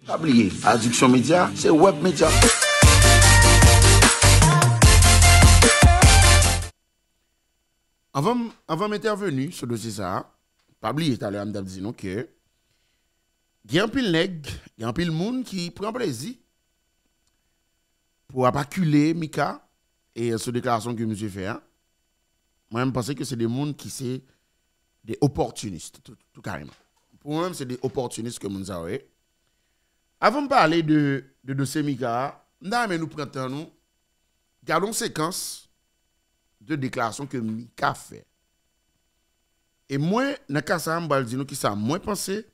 Pas oublier, Addiction Média, c'est Web Média. Avant m'intervenir sur le dossier ça, pas oublier, tout à l'heure, je me dit non que il y a un pile nègre, il y a un pile monde qui prend plaisir pour abaculer Mika et cette déclaration que monsieur fait. Hein? Moi, je pense que c'est des gens qui sont des opportunistes, tout carrément. Pour moi, c'est des opportunistes que nous avons. Avant de parler de dossier Mika, nous prenons nous, gardons séquence de déclaration que Mika fait. Et moi, dans le cas ça, je vais dire qui ça moins pensé,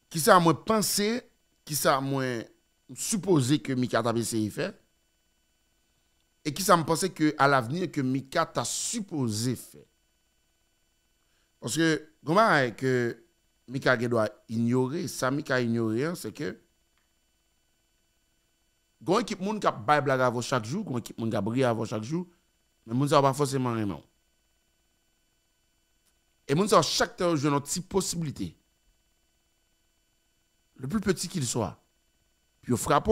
qui ça moins pensé, qui ça moins supposé que Mika t'a essayé faire, et qui ça me pensait que à l'avenir que Mika t'a supposé faire. Parce que comment que Mika doit ignorer, ça Mika ignorer, c'est que gon équipe moun qui bail blague avant chaque jour, gon équipe moun qui brille avant chaque jour, mais moun ça pas forcément rien. Et moun ça chaque temps j'ai une petite possibilité. Le plus petit qu'il soit. Puis il frappe,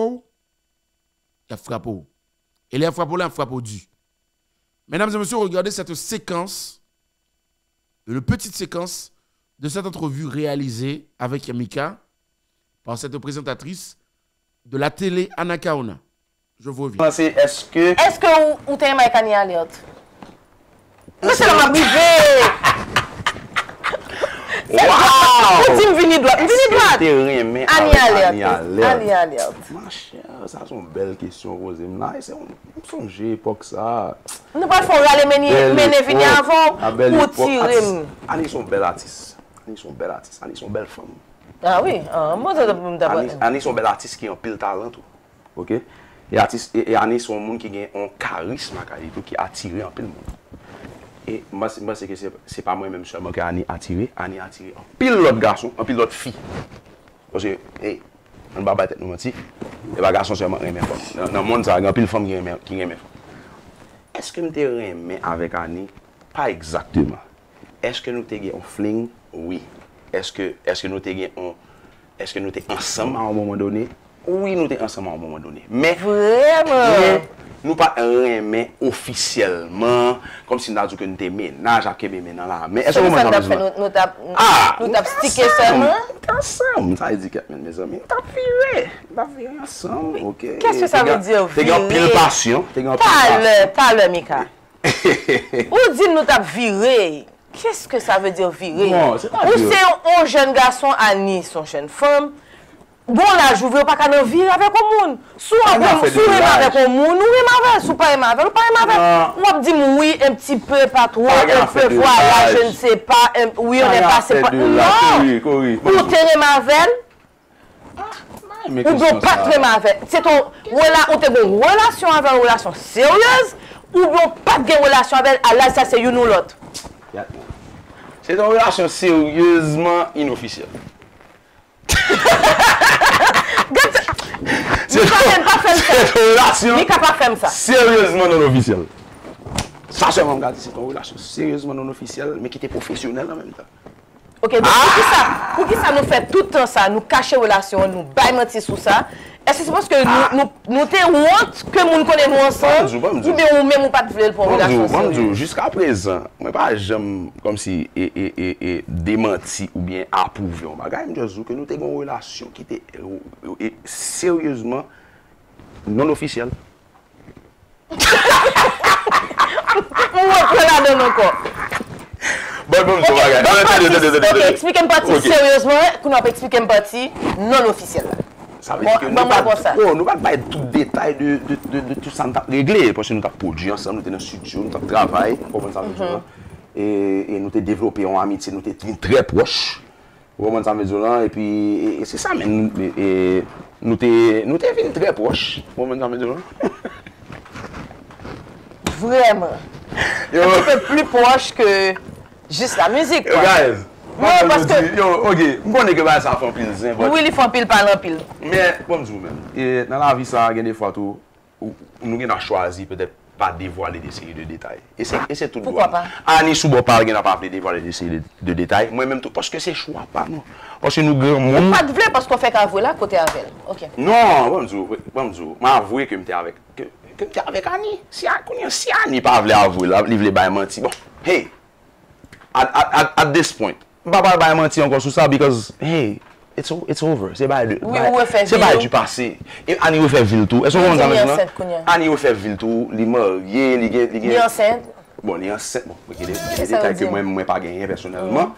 il frappe. Et les frappe là, il frappe du. Mesdames et messieurs, regardez cette séquence, une petite séquence de cette entrevue réalisée avec Mika par cette présentatrice de la télé Anakaona. Je vous reviens. Est-ce que vous avez aimé Kanye Elliott? Moi, c'est la buvée. Wow! Vous dites droite. Kanye Elliott. Ma chère, ça c'est une belle question, Rosé. C'est un songe époque ça. Nous pas faire aller mener venir avant pour tirer. Annie sont belles artistes. Annie sont belles artistes. Annie sont belles femmes. Ah oui, moi Annie sont belles artistes qui ont pile talent tout. OK? Et Annie sont monde qui ont un charisme qui attire un peu le monde. Et moi c'est que c'est pas moi même seulement que Annie attire un pile l'autre garçon, un pile l'autre fille. Parce que on va pas tête nous mentir. Et pas garçon seulement aimer femme. Dans le monde ça, il y a pile femme qui aime femme. Est-ce que nous te aimé avec Annie? Pas exactement. Est-ce que nous te un fling? Oui. Est-ce que nous te ensemble à un moment donné? Oui, nous te ensemble à un moment donné. Mais vraiment nous pas aimer officiellement comme si nous avons dit que nous te ménage à Québec maintenant là. Mais est-ce que nous t'a stické seulement? Ensemble, ça veut dire que mes amis, t'as viré ensemble, OK. Qu'est-ce que ça veut dire virer? T'as pile passion, Parle, Mika. Ou dit nous t'a viré? Qu'est-ce que ça veut dire virer? Ou c'est un jeune garçon, Annie, son jeune femme. Bon là, je veux pas qu'on virer avec un monde. Soit on avec un monde, nous aimons avec, soit pas aimons avec, ou pas aimons avec. On dit oui, un petit peu, pas trop, un peu, voilà, je ne sais pas, oui, on n'est pas, c'est pas. Non! Ou t'es aimé avec, ou bien pas très avec. C'est ton, ou t'es une relation avec une relation sérieuse, ou bien pas de relation avec, là, ça c'est une ou l'autre. C'est une relation sérieusement inofficielle. C'est une relation sérieusement non officielle. Ça, c'est une relation sérieusement non officielle, mais qui était professionnelle en même temps. Ok, donc pour qui ça nous fait tout le temps ça, nous cacher relation, nous bailler sur ça? Est-ce que c'est parce que nous te honte que nous connaissons nous ensemble? Ou bien nous même pas de vouloir pour relation? Jusqu'à présent, moi pas jamais comme si démenti ou bien approuvé. Je dis que nous avons une relation qui était sérieusement non officielle. On va la donner encore. Ok, expliquez une partie sérieusement, qu'on a expliqué une partie non officielle. Ça veut dire que nous ne pouvons pas tout détail de tout ça réglé. Parce que nous avons produit ensemble, nous sommes dans le studio, nous avons travaillé, et nous avons développé une amitié, nous sommes très proches. Et puis, c'est ça, mais nous sommes très proches. Vraiment. Un peu plus proche que juste la musique. Non, parce que. Ok, je connais que ça fait un pile. Oui, ils font pile, parle en pile. Mais, comme je vous même, dans la vie, ça, il y a des fois, nous avons choisi peut-être pas dévoiler des séries de détails. Et c'est tout. Pourquoi pas? Annie Soubo parle n'a pas dévoiler des séries de détails. Moi-même tout, parce que c'est choix pas non. Parce que nous grand monde. Pas de vrai parce qu'on fait qu'avouer là côté avec. OK. Non, bonjour. M'a avoué que m'étais avec Annie. Si Annie pas voulait avouer là, il voulait pas mentir. Bon, hey. At this point, pas mentir encore sur ça because hey, it's over. C'est pas du passé. Et Annie refait ville tout. Est-ce qu'on entend Annie refait ville tout, li marié, li enceinte. Bon, li enceinte. Bon, il y a des détails que moi pas gagné personnellement.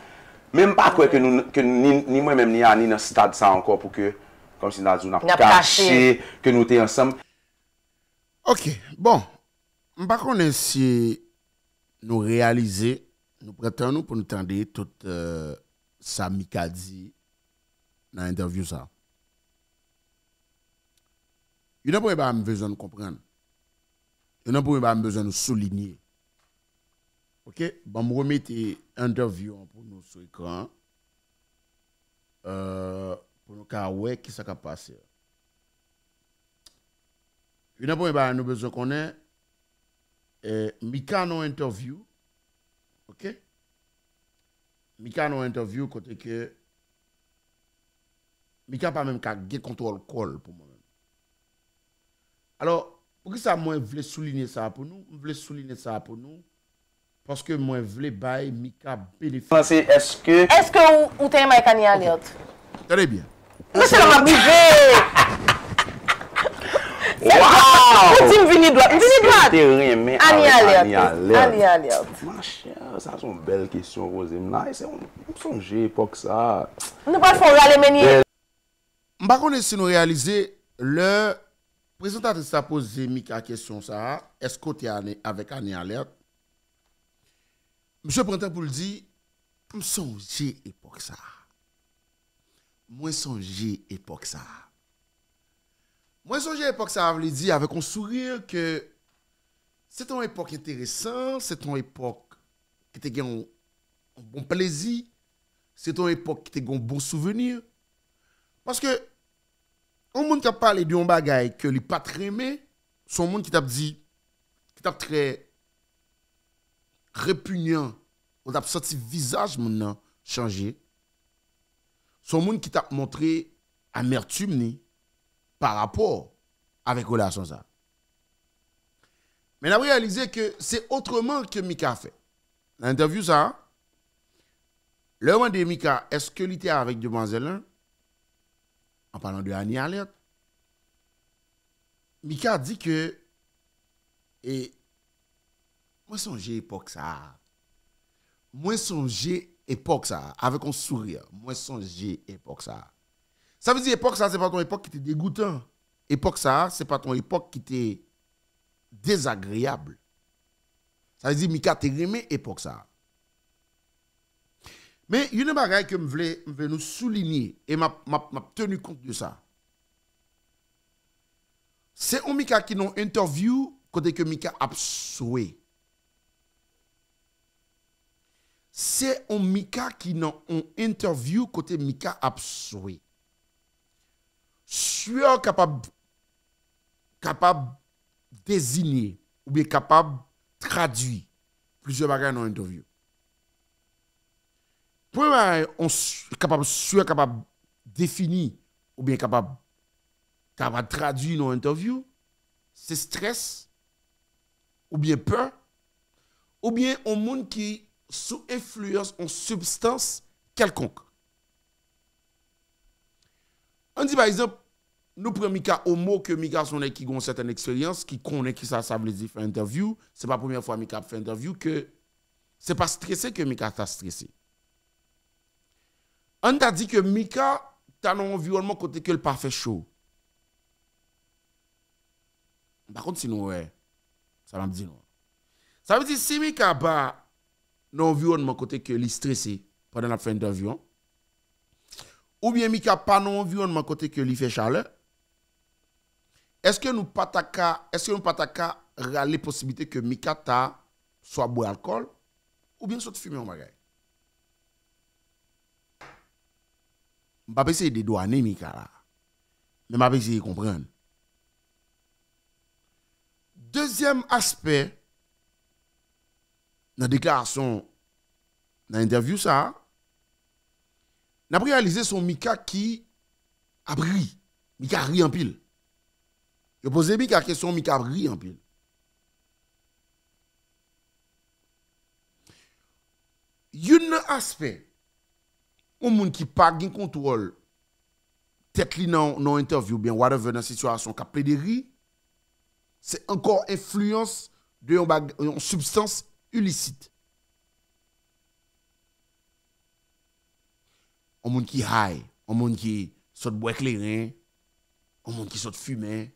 Même pas quoi que ni moi même ni Annie dans stade ça encore pour que comme si nous n'a caché que nous étions ensemble. OK. Bon, je ne sais pas si nous réaliser, nous prétendons pour nous tendre tout ça Mika dit dans l'interview ça. Il n'y a pas besoin de comprendre. Il n'y a pas besoin de souligner. OK? Bon, je remets l'interview pour nous sur l'écran. Pour nous voir qui ça va passer. Il n'y a pas besoin qu'on ait Mika dans interview. OK? Mika dans interview côté que Mika pas même qu'à get contrôle call pour moi-même. Alors, pour que ça moi voulais souligner ça pour nous, je voulais souligner ça pour nous parce que moi voulais bailler Mika bénéfice. Est-ce que ou t'es Mike Annie Alliot? Très bien. C'est la brivé. Wow! Tu me vini droite. Annie Alliot. Ma chère, ça c'est une belle question, Rosé. C'est un songer époque ça. Nous pas faire râler menier. Je ne sais pas si nous réaliser le présentateur a posé Mika question ça. Est-ce que tu es avec Annie Alliot? Monsieur Printemps pour le dire, je songe époque ça. Moi songe époque ça. Moi songe époque ça veut dire avec un sourire que c'est une époque intéressante, c'est une époque qui te gagne un bon plaisir, c'est une époque qui te gagne un bon souvenir. Parce que un monde qui a parlé d'un bagage que lui pas très aimé, son monde qui t'a dit qui t'a très répugnant, on t'a senti visage maintenant changer. Son monde qui t'a montré amertume ni par rapport avec relation ça. Mais on a réalisé que c'est autrement que Mika a fait. Dans l'interview ça, le moment de Mika, est-ce que il était avec demoiselle en parlant de Annie Alliot? Mika a dit que et moi songe époque ça. Moi songe époque ça avec un sourire. Moi songe époque ça. Ça veut dire époque ça c'est pas ton époque qui était dégoûtant. Époque ça c'est pas ton époque qui était désagréable. Ça veut dire Mika te remet époque ça. Mais il y a une bagaille que je voulais nous souligner et m'a tenu compte de ça. C'est un Mika qui n'a interview côté que Mika a souhaité. C'est un Mika qui n'a interview côté Mika a souhaité. Sûr capable désigner ou bien capable traduire plusieurs bagages dans l'interview. Premier, on capable définir ou bien capable traduire dans l'interview, c'est stress ou bien peur ou bien un monde qui sous influence en substance quelconque. On dit par exemple, nous prenons Mika au mot que Mika son qui a une certaine expérience, qui connaît qui ça veut dire faire interview. C'est pas la première fois Mika fait interview que c'est pas stressé que Mika t'a stressé. On t'a dit que Mika t'a un environnement côté que le pas fait chaud. Par contre sinon ça m'a dit non. Ça veut dire si Mika pas un environnement côté que il stressé pendant la fin d'interview ou bien Mika pas un environnement côté que il fait chaleur. Est-ce que nous pas les possibilités que Mika ta soit boire alcool ou bien soit fumer en bagage? Je ne vais pas essayer de douaner Mika là. Mais je vais essayer de comprendre. Deuxième aspect, dans la déclaration, dans l'interview, ça, n'a réalisé son Mika qui a ri. Mika ri en pile. Je pose Mika question, Mika ri en pile. Un aspect, un monde qui pas de contrôle, tête li dans interview, bien, whatever, dans la situation, qui a de ri, c'est encore influence de une substance illicite. Un monde qui high, un monde qui saute bois éclairé, un monde qui saute fumer,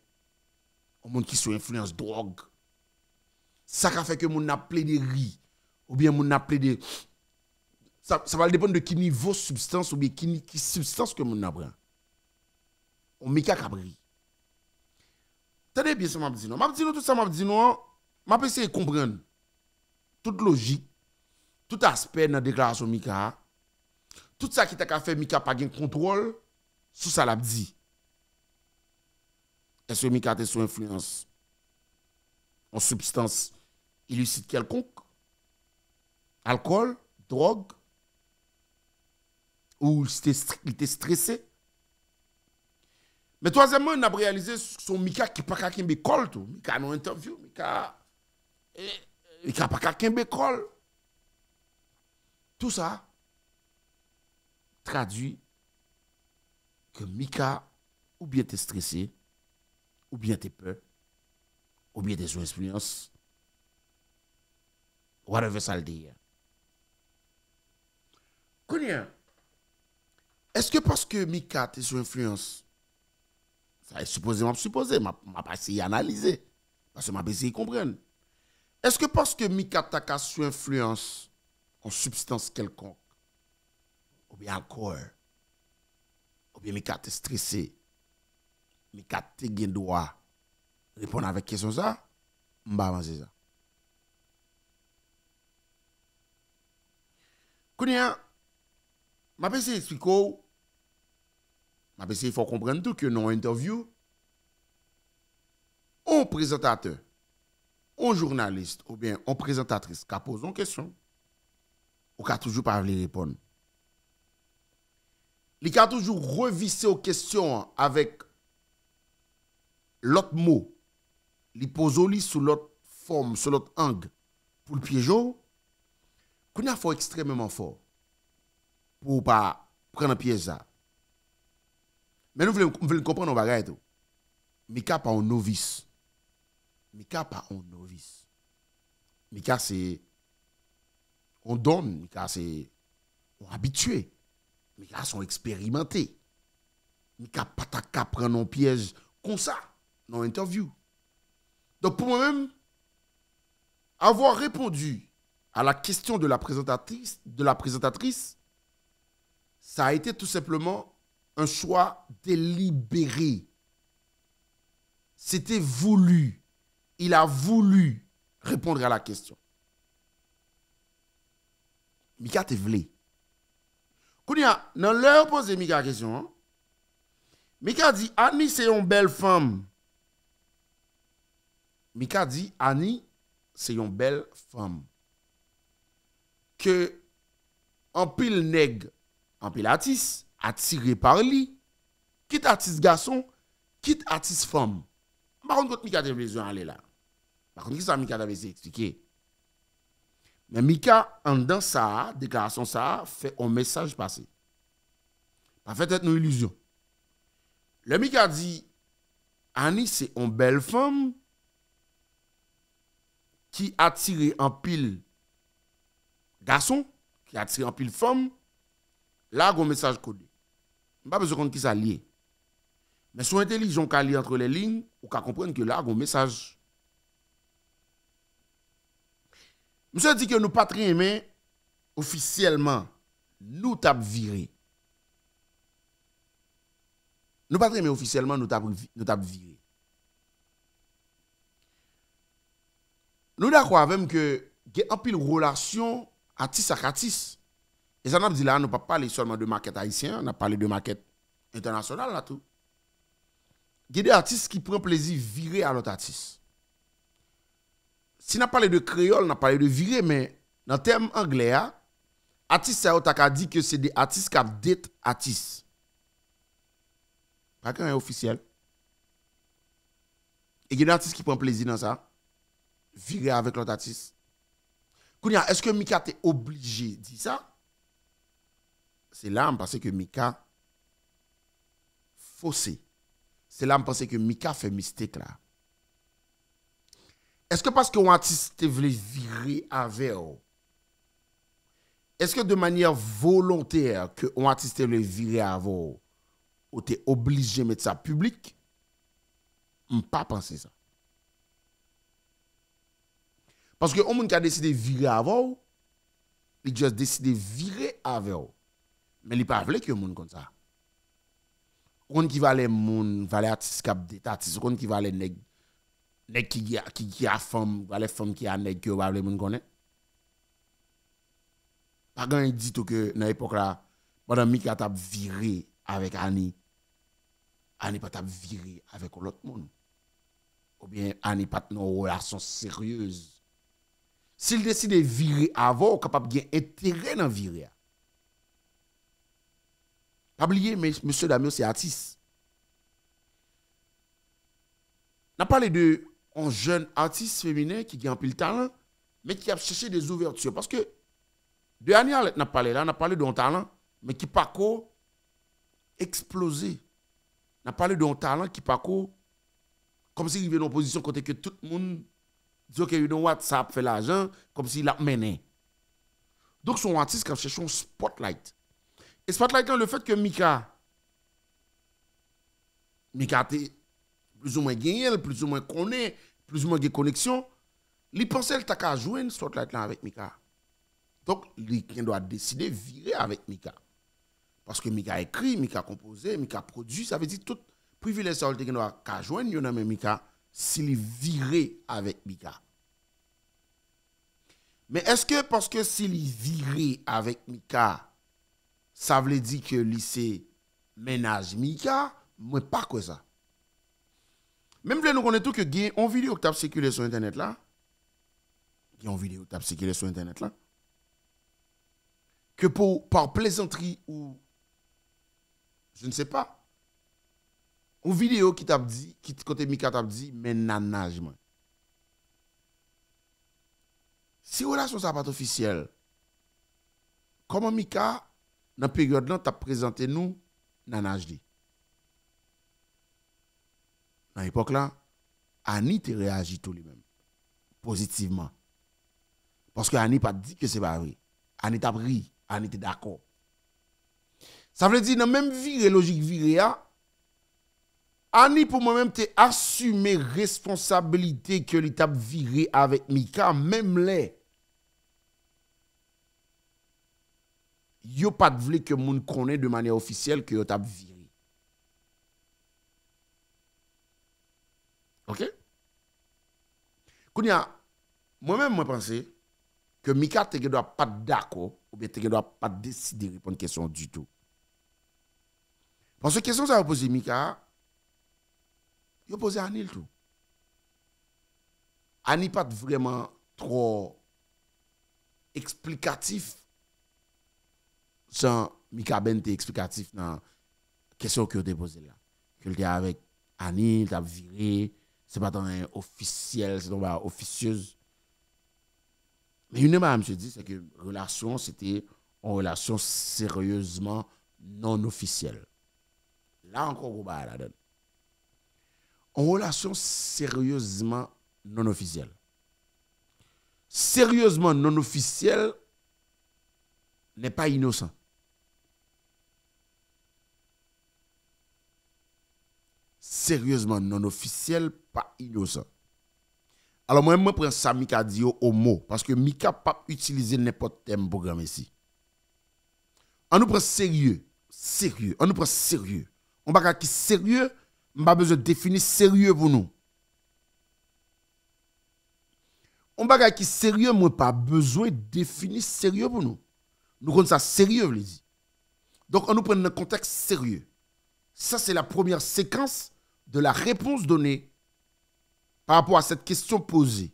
un monde qui sous influence drogue. Ça qui fait que mon n'a plaidé riz ou bien mon n'a plaidé ça va dépendre de qui niveau substance ou bien qui substance que mon a prend. On mika cabri. Tenez bien ça m'a dit non. M'a dit non tout ça m'a dit non. M'a essayé de comprendre toute logique, tout aspect dans la déclaration Mika. Tout ça qui t'a fait Mika pas gain contrôle sur ça l'a dit. Est-ce que Mika était sous influence en substance illicite quelconque? Alcool, drogue? Ou il était stressé? Mais troisièmement, on a réalisé son Mika qui pas qu'à Kimbe col tout. Mika non interview, Mika pas qu'à Kimbe col. Tout ça traduit que Mika ou bien t'es stressé, ou bien t'es peur, ou bien t'es sous influence, whatever ça le dit. Est-ce que parce que Mika t'es sous influence, ça est supposé, m'a pas essayé d'analyser, parce que m'a pas essayé de comprendre. Est-ce que parce que Mika t'a sous influence en substance quelconque, ou bien alcool, ou bien Mika t'es stressé, Mika t'es gen droit répondre avec question ça, m'ba avancer ça. Kounia, m'a essayé d'expliquer, m'a essayé il faut comprendre tout que dans une interview, un présentateur, un journaliste ou bien une présentatrice qui pose une question, ou qui a toujours pas voulu répondre. Il a toujours revisser aux questions avec l'autre mot. Il pose sous l'autre forme, sous l'autre angle pour le piéger. Qu'on a fait extrêmement fort pour pas prendre un piège ça. Mais nous voulons comprendre nos bagages tout. Mika pas un novice. Mika pas un novice. Mika c'est on donne, Mika c'est on habitué. Mika sont expérimentés. Mika pas ta prendre un piège comme ça dans l'interview. Donc pour moi-même avoir répondu à la question de la présentatrice, ça a été tout simplement un choix délibéré. C'était voulu. Il a voulu répondre à la question. Mika te vle. Kounia, dans l'heure posé Mika la question, hein? Mika dit, Annie c'est une belle femme. Mika dit, Annie c'est une belle femme. Que en pile nègre, en pile artiste, attiré par lui, quitte artiste garçon, quitte artiste femme. Par contre, Mika a besoin d'aller là. Par contre, ça Mika avait expliqué. Mais Mika, en dans ça, déclaration ça, fait un message passé. Pas fait être une illusion. Le Mika dit, Annie, c'est une belle femme qui attire en pile garçon, qui attire en pile femme. Là, il y a un message codé. Pas besoin de qui ça lié. Mais son intelligence qui lié entre les lignes, ou qu'à comprendre que là, il y a un message. Monsieur dit que nous pas très aimés officiellement, nous tap viré. Nous pas très aimés officiellement, nous tap viré. Nous d'accord avec que il y a un pile relation artiste à artiste. Et ça n'a pas dit là, nous ne pas parler seulement de maquette haïtienne, on a parlé de maquette internationale là tout. Il y a des artistes qui prennent plaisir virer à l'autre artiste. si on a parlé de créole, on a parlé de viré, mais dans le terme anglais, artiste, ça a dit que c'est des artistes qui ont des artistes. Pas qu'un officiel. Et il y a des artistes qui prennent plaisir dans ça. Virer avec l'autre artiste. Kounia, est-ce que Mika t'est obligé de dire ça? C'est là, je pense que Mika faussé. C'est là, je pense que Mika fait mistake là. Est-ce que parce qu'un artiste te voulait virer avec vous, est-ce que de manière volontaire que un artiste te voulait virer avec vous, ou t'es obligé de mettre ça public? Je ne pas penser ça. Parce que un monde qui a décidé de virer avant, il a juste décidé de virer avant. Mais il n'a pas voulu que le monde comme ça. On qui va les monde, va les artistes qui artistes, on qui va les nèg qui a femme, va les femmes qui a nèg que va les monde connaît. Pas grand dit tout que dans l'époque là, pendant Mika t'a viré avec Annie, Annie pas t'a viré avec l'autre monde. Ou bien Annie pas une relation sérieuse. S'il décide de virer avant, capable de gagner intérêt dans virer. Pas oublier, mais monsieur Damio, c'est artiste. On a parlé de un jeune artiste féminin qui a un peu de talent, mais qui a cherché des ouvertures. Parce que, de Aniel, on a parlé là, on a parlé d'un talent, mais qui pas qu'au exploser. On a parlé d'un talent qui pas qu'au, comme s'il arrivait dans une position côté que tout le monde dit que you know what, ça fait l'argent, comme s'il a mené. Donc, son artiste qui a cherché un spotlight. Et spotlight, le fait que Mika a plus ou moins gagné, plus ou moins connaît, plus ou moins de connexion, il pensait qu'il a joué une spotlight là avec Mika. Donc, il doit décider de virer avec Mika. Parce que Mika écrit, Mika composé, Mika produit, ça veut dire tout privilège ça qu'il doit joindre, il y a Mika s'il virait avec Mika. Mais est-ce que parce que s'il virait avec Mika, ça veut dire que lycée ménage Mika? Moi, pas quoi ça. Même si nous connaissons tout que il y a une vidéo qui a circulé sur Internet là. Il y a une vidéo qui a circulé sur Internet là. Que par plaisanterie ou je ne sais pas. Une vidéo qui t'a dit, qui côté Mika t'a dit, mais nanage moi. Si relation ça pas officielle, comment Mika dans la période là t'a présenté nous nanage dit? Dans l'époque là, Annie te réagit tout lui-même positivement. Parce que Annie pas dit que c'est pas vrai. Annie t'a pris, Annie était d'accord. Ça veut dire dans même virée logique virée, Annie pour moi-même t'es assumé responsabilité que l'état viré avec Mika même les yo pas de vle que moun connaît de manière officielle que yo t'a viré. OK? Kounya, moi-même moi penser que Mika te doit pas d'accord ou bien te doit pas décider répondre question du tout. Parce que question ça va poser Mika, yo poser Annie tout. Annie pas vraiment trop explicatif. Sans Mika Ben explicatif dans la question que vous avez posée là. Que vous avec Annie, vous avez viré, c'est pas dans un officiel, c'est dans une officieuse. Mais une chose, je dis, c'est que la relation, c'était une relation sérieusement non officielle. Là encore, vous avez la donne. Une relation sérieusement non officielle. Sérieusement non officielle n'est pas innocent. Sérieusement non officiel, pas innocent. Alors moi, je prends ça Mika dit au mot, parce que Mika pas utiliser n'importe quel programme ici. On nous prend sérieux, sérieux, on nous prend sérieux. On va qui sérieux, on pas besoin de définir sérieux pour nous. On va qui sérieux, moi pas besoin de définir sérieux pour nous. Nous prenons ça sérieux, je dis. Donc on nous prend dans un contexte sérieux. Ça c'est la première séquence de la réponse donnée par rapport à cette question posée.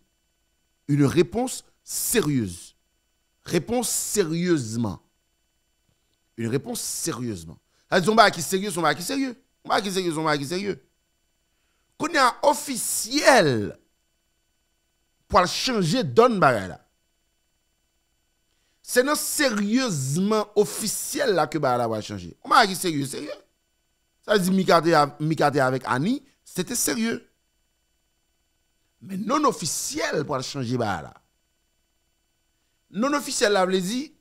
Une réponse sérieuse. Réponse sérieusement. Une réponse sérieusement. Elles ont pas qui sérieux, son qui sérieux. On va qui sérieux, son qui sérieux. Qu'on est officiel pour changer donne bagay là. C'est non sérieusement officiel là que bagay là va changer. On va qui sérieux, sérieux. Ça dit Mikate avec Annie, c'était sérieux. Mais non officiel pour changer bagay là. Non officiel là veut dire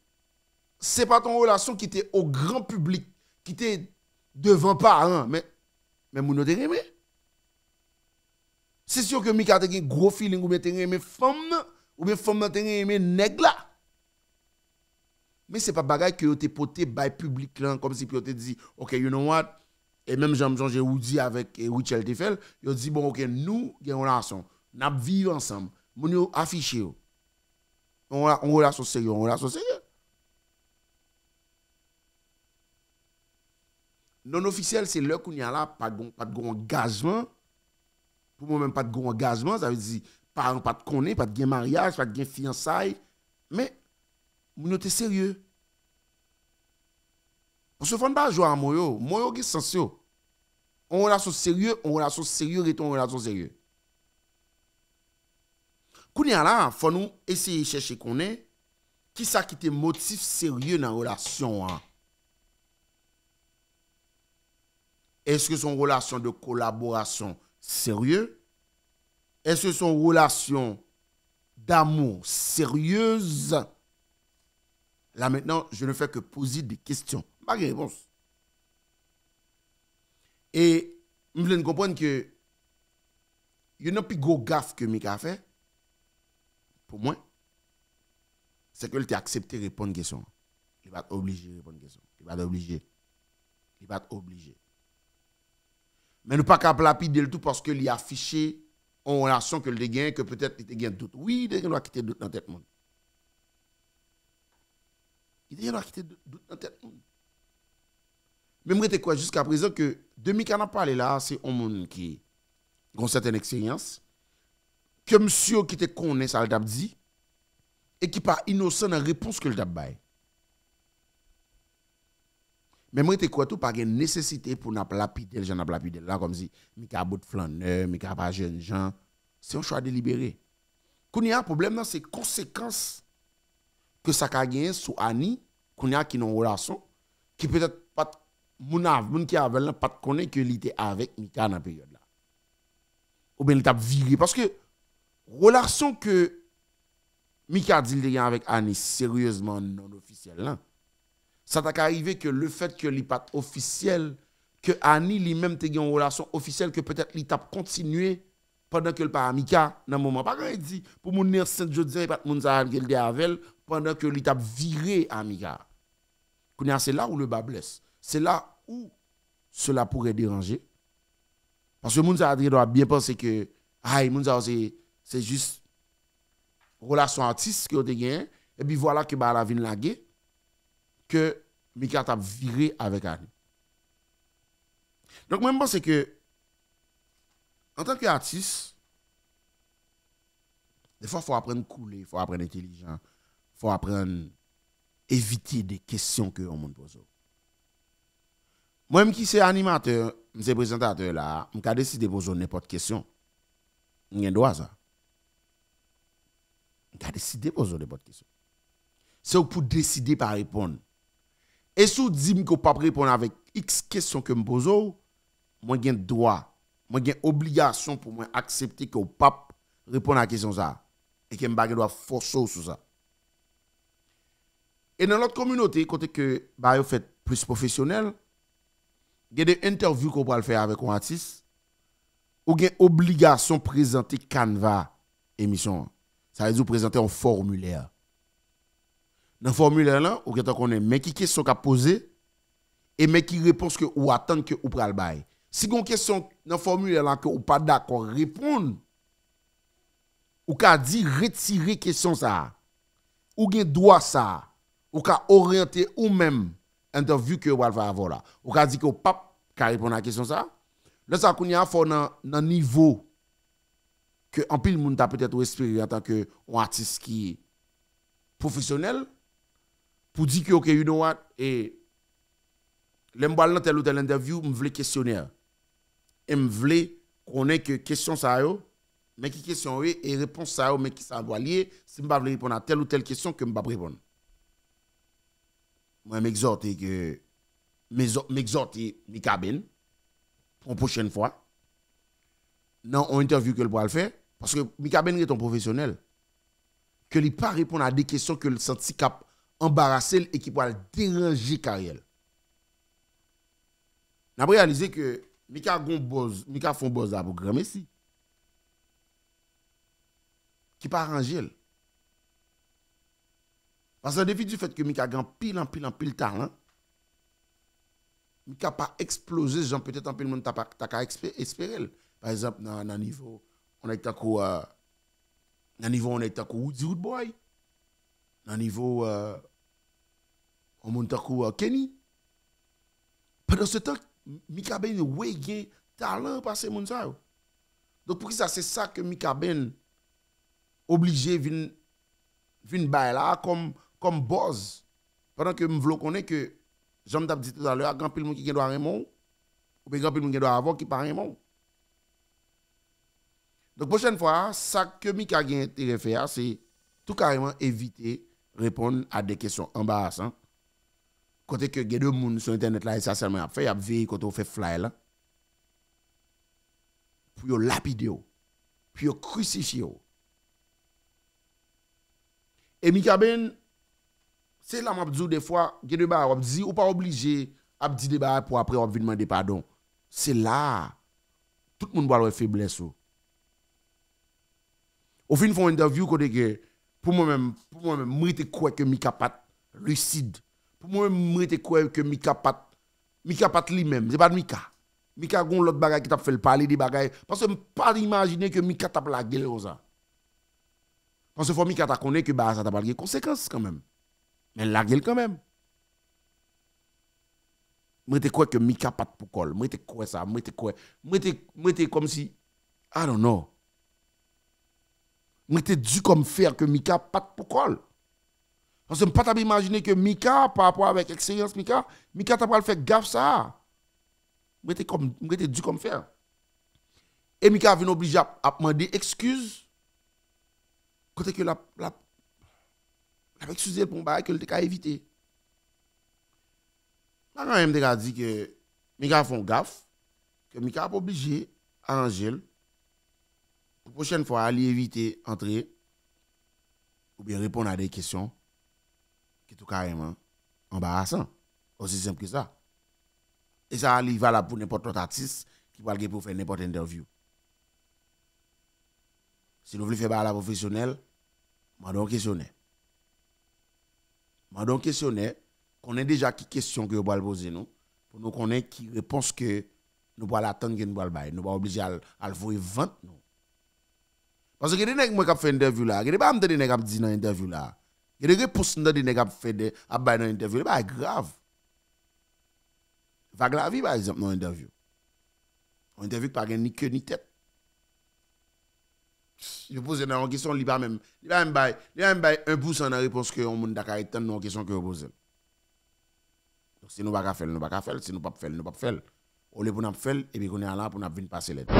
c'est pas ton relation qui était au grand public, qui était devant parents, mais moun te aimé. C'est sûr que Mika te un gros feeling ou bien te aimé femme ou bien femme te aimé nèg là. Mais c'est pas bagay que te poté by public là comme si tu te dit OK, you know what? Et même Jean-Jean Woody avec Richel Tefel, il dit bon OK, nous une relation, n'a vivre ensemble. Moun yo affiché yo. On relation sérieux, on relation sérieux. Non officiel, c'est là qu'on y a là, pas de engagement. Pour moi-même, pas de engagement. Ça veut dire, pas de connaître, pas de mariage, pas de fiançailles. Mais, nous sommes sérieux. Parce que, il ne faut pas jouer à Moyo. Moyo qui est sensé. On relation sérieux, et on relation sérieux. Qu'on y a là, il faut nous essayer de chercher qu'on est, qui ça qui te motif sérieux dans la relation. Hein? Est-ce que son relation de collaboration sérieuse? Est-ce que son relation d'amour sérieuse? Là maintenant, je ne fais que poser des questions. Pas de réponse. Et je veux comprendre que il y a un plus gros gaffe que Mika a fait. Pour moi, c'est que il t'a accepté de répondre à une question. Il va être obligé de répondre à une question. Il va être obligé. Il va être obligé. Mais nous pas capable lapider le tout parce que il a affiché en relation que le gain que peut-être il gain doute. Oui, il doit quitter doute dans tête monde. Il doit quitter doute dans tête monde. Même rete quoi jusqu'à présent que demi qu'on a parlé là, c'est un monde qui a une certaine expérience que monsieur qui te connaît ça le dit et qui pas innocent dans la réponse que le t'a bail. Mais moi, je crois tout pas de nécessité pour n'a lapider, j'en ai lapider là comme si Mika bout de flaneur, Mika pas jeune gens. C'est un choix délibéré. Quand il y a un problème, c'est conséquences que ça a gagné sur Annie, qu'on y a qui ont une relation, qui peut-être pas moun qui avait pas connaît que il était avec Mika dans la période là. Ou bien il t'a viré parce que relation que Mika dit avec Annie sérieusement non officielle là. Ça t'a arrivé que le fait que il pas officiel que Annie lui-même te une relation officielle que peut-être il t'a continué pendant que le pas Mika dans moment pas quand il dit pour mon nez saint jodi pas moun ça qu'il avec pendant que il t'a viré à Mika. C'est là où le bas blesse. C'est là où cela pourrait déranger. Parce que moun ça doit bien penser que moun ça c'est juste relation artiste que tu gagné et puis voilà que la vie lagué que Mika t'a viré avec Annie. Donc, moi, je pense que, en tant qu'artiste, des fois, il faut apprendre à couler, il faut apprendre intelligent, il faut apprendre à éviter des questions que on pose. Moi-même qui suis animateur, je suis présentateur là, je peux décider de poser n'importe quelle question. Je n'ai droit à ça. Je peux décider de poser n'importe quelle question. C'est pour décider par répondre. Et si vous dites que vous ne pouvez pas répondre avec X questions que je pose, moi j'ai droit, moi j'ai obligation pour moi accepter que vous ne pouvez pas répondre à la question ça et que je dois forcer sur ça. Et dans notre communauté, côté que vous faites plus professionnel, il y a des interviews qu'on peut faire avec un artiste ou il y a obligation de présenter Canva émission. Ça veut dire présenter un formulaire. Dans le formulaire là, ou qu'on mais qui question qu'a posé et mais qui réponse que ou attendre que ou pral bail. Si une question dans le formulaire là que ou pas d'accord répondre ou qu'a dit retirer question ça ou gen droit ça ou qu'a orienter ou même interview que ou va avoir là. Ou qu'a dit que ou pas qu'a répondre à la question ça. Là ça qu'on y a fort dans niveau que en pile monde t'a peut-être espéré en tant que un artiste qui est professionnel pour dire que OK, you know what, et l'embal dans telle ou telle interview, me voulait questionnaire. Et me voulait connaître que question ça yo, mais qui question est et réponse ça yo, mais qui ça doit lier, si me pas répondre à telle ou telle question que me pas répondre. Moi m'exhorter que m'exhorter Mika Ben pour une prochaine fois dans une interview que le pourra le faire parce que Mika Ben est un professionnel que il pas répondre à des questions que le senti cap embarrassé et qui pourra déranger carrière. N'a réalisé que Mika font boss à programme ici. Qui pas arranger. Parce que depuis du fait que Mika a pile talent, Mika pas explosé, genre peut-être un peu le monde t'a espérer. Par exemple dans niveau on est Woody Woodboy. Dans niveau on monte Kenny. Pendant ce temps Mika Ben ouais talent passer moun ça. Donc pour ça c'est ça que Mika Ben obligé vinn bail là comme boss pendant que me vlo connaît que j'aime t'a dit tout à l'heure grand pile monde qui doit Raymond ou bien grand pile monde qui doit avoir qui pas Raymond. Donc prochaine fois ça que Mika gagne intérêt faire c'est tout carrément éviter répondre à des questions embarrassantes. Côté que des deux monde sur internet là et ça seulement a fait y a veille quand on fait fly là pour yo lapider pour yo crucifier. Et Mika Ben c'est là m'a dit des fois des débat on dit ou pas obligé à dire débat pour après on venir demander pardon. C'est là tout le monde doit avoir faiblesse. Au fin font interview côté que pour moi-même moi était quoi que Mika pas lucide. Pour moi moi était quoi que Mika pas lui-même, c'est pas Mika. Mika gon l'autre bagage qui t'a fait parler des bagages parce que pas imaginer que Mika t'a la gueule comme ça. Parce que faut Mika t'a connaît que bah ça t'a pas des conséquences quand même. Mais la gueule quand même. Moi était quoi que Mika pas pour col. Moi était quoi ça, moi était comme si I don't know. Moi était dû comme faire que Mika pas pour col. Parce que je ne peux pas imaginer que Mika, par rapport avec l'expérience Mika t'a pas le fait gaffe ça. Moi était dû comme faire. Et Mika vient obligé à demander excuse. Côté que la excusé pour un que le t'a évité. Je quand même dit que Mika font gaffe, que Mika pas obligé à arranger. Pour la prochaine fois, aller éviter entrer ou bien répondre à des questions qui sont tout carrément embarrassant. Aussi simple que ça. Et ça arrive valable pour n'importe quel artiste qui va pour faire n'importe quelle interview. Si vous voulez faire la professionnelle, mandons questionnaire. Mandons questionnaire, qu'on ait déjà qui question que vous allez poser nous, pour nous connaître qui réponse que nous allons attendre que nous allons bailler. Nous allons obliger à le voir vendre nous. Parce que les nèg moi qui fait interview là, les pas me des nèg qui dit dans interview là. Les réponses dans des nèg qui fait à bailler dans interview, pas grave. Va grave par exemple dans interview. En interview pas ni queue ni tête. Je pose une question, il va même bailler 1% de réponse que on monde d'accord attendre dans question que vous posez. Donc si nous pas faire, si nous pas faire, nous pas faire. On les pour nous faire et puis on est là pour nous venir passer l'aide.